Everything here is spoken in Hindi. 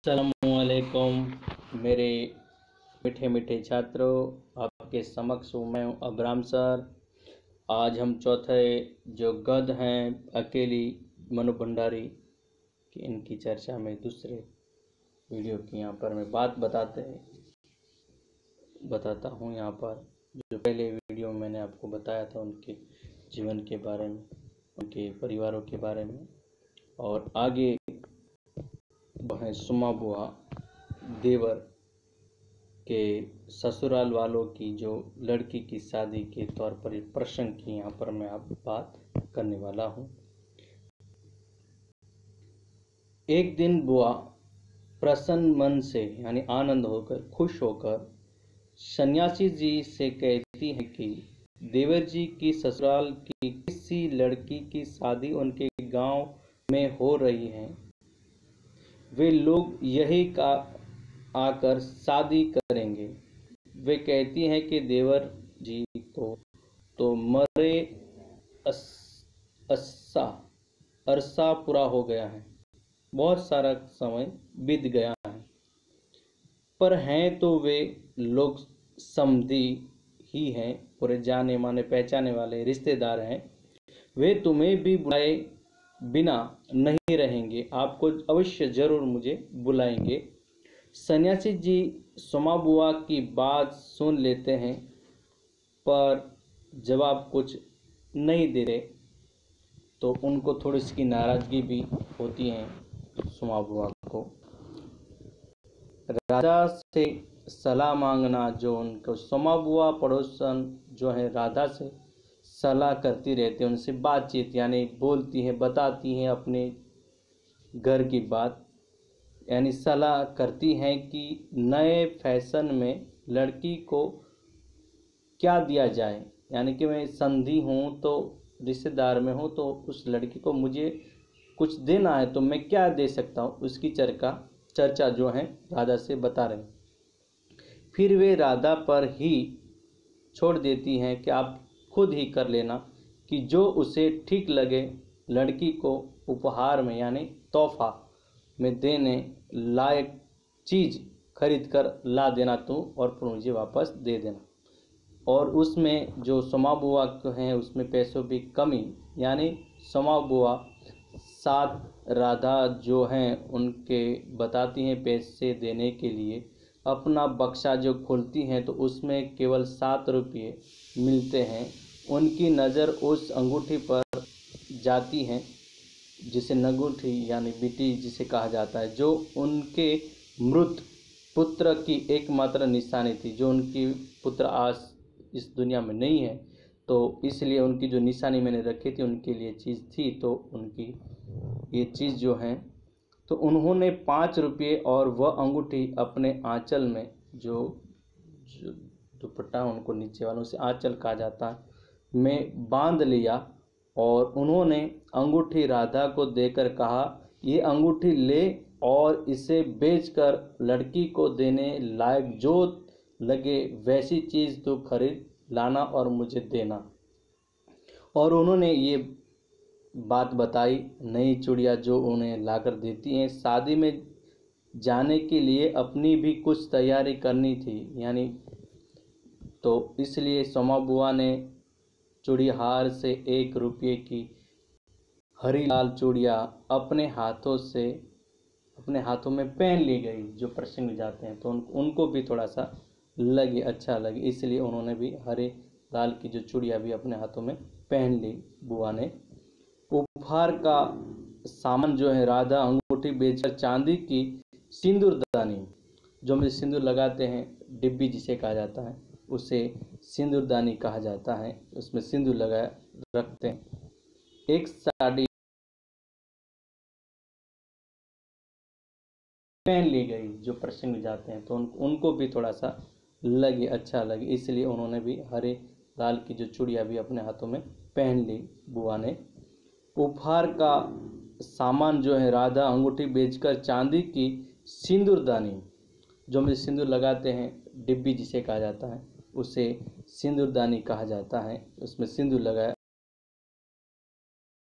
अस्सलामुअलैकुम मेरे मीठे मीठे छात्रों, आपके समक्ष हूँ मैं अब्राम सर। आज हम चौथे जो गद्य हैं अकेली मनु भंडारी की इनकी चर्चा में दूसरे वीडियो की यहाँ पर मैं बात बताता हूँ। यहाँ पर जो पहले वीडियो में मैंने आपको बताया था उनके जीवन के बारे में, उनके परिवारों के बारे में, और आगे वह सुमा बुआ देवर के ससुराल वालों की जो लड़की की शादी के तौर पर प्रसंग की यहाँ पर मैं आप बात करने वाला हूँ। एक दिन बुआ प्रसन्न मन से यानी आनंद होकर, खुश होकर सन्यासी जी से कहती है कि देवर जी की ससुराल की किसी लड़की की शादी उनके गांव में हो रही है। वे लोग यही का आकर शादी करेंगे। वे कहती हैं कि देवर जी को तो मरे अरसा पूरा हो गया है, बहुत सारा समय बीत गया है, पर हैं तो वे लोग समधी ही हैं, पूरे जाने माने पहचाने वाले रिश्तेदार हैं। वे तुम्हें भी बुलाए बिना नहीं रहेंगे, आपको अवश्य जरूर मुझे बुलाएंगे। सन्यासी जी सुमा बुआ की बात सुन लेते हैं, पर जवाब कुछ नहीं दे रहे, तो उनको थोड़ी सी नाराजगी भी होती है सुमा बुआ को। राधा से सलाह मांगना, जो उनको सुमा बुआ पड़ोसन जो है राधा से सलाह करती रहती है, उनसे बातचीत यानी बोलती हैं, बताती हैं अपने घर की बात, यानी सलाह करती हैं कि नए फैशन में लड़की को क्या दिया जाए। यानी कि मैं संधी हूँ, तो रिश्तेदार में हूँ, तो उस लड़की को मुझे कुछ देना है, तो मैं क्या दे सकता हूँ, उसकी चर्चा जो है राधा से बता रहे हैं। फिर वे राधा पर ही छोड़ देती हैं कि आप खुद ही कर लेना कि जो उसे ठीक लगे, लड़की को उपहार में यानी तोहफा में देने लायक चीज़ खरीद कर ला देना तू, और फिर मुझे वापस दे देना। और उसमें जो सुमा बुआ हैं उसमें पैसों की कमी, यानी सुमा बुआ साथ राधा जो हैं उनके बताती हैं पैसे देने के लिए। अपना बक्सा जो खोलती हैं तो उसमें केवल 7 रुपये मिलते हैं। उनकी नज़र उस अंगूठी पर जाती है जिसे नगूठी यानी बिटी जिसे कहा जाता है, जो उनके मृत पुत्र की एकमात्र निशानी थी। जो उनकी पुत्र आज इस दुनिया में नहीं है, तो इसलिए उनकी जो निशानी मैंने रखी थी उनके लिए चीज़ थी, तो उनकी ये चीज़ जो है, तो उन्होंने 5 रुपये और वह अंगूठी अपने आंचल में, जो दुपट्टा उनको नीचे वालों से आंचल कहा जाता है, में बांध लिया। और उन्होंने अंगूठी राधा को देकर कहा, ये अंगूठी ले और इसे बेचकर लड़की को देने लायक जो लगे वैसी चीज़ तो खरीद लाना और मुझे देना। और उन्होंने ये बात बताई, नई चूड़ियाँ जो उन्हें लाकर देती हैं। शादी में जाने के लिए अपनी भी कुछ तैयारी करनी थी, यानी तो इसलिए सुमा बुआ ने चूड़ीहार से 1 रुपये की हरी लाल चूड़ियाँ अपने हाथों में पहन ली गई। जो प्रसंग जाते हैं तो उनको भी थोड़ा सा अच्छा लगे, इसलिए उन्होंने भी हरे लाल की जो चूड़ियाँ भी अपने हाथों में पहन ली बुआ ने। उपहार का सामान जो है, राधा अंगूठी बेचकर चांदी की सिंदूरदानी, जो में सिंदूर लगाते हैं, डिब्बी जिसे कहा जाता है, उसे सिंदूरदानी कहा जाता है, उसमें सिंदूर लगा रखते हैं। एक साड़ी पहन ली गई। जो प्रसंग जाते हैं तो उनको भी थोड़ा सा अच्छा लगे, इसलिए उन्होंने भी हरे लाल की जो चूड़ियाँ भी अपने हाथों में पहन ली बुआ ने। उपहार का सामान जो है, राधा अंगूठी बेचकर चांदी की सिंदूरदानी, जो में सिंदूर लगाते हैं, डिब्बी जिसे कहा जाता है, उसे सिंदूरदानी कहा जाता है, उसमें सिंदूर लगा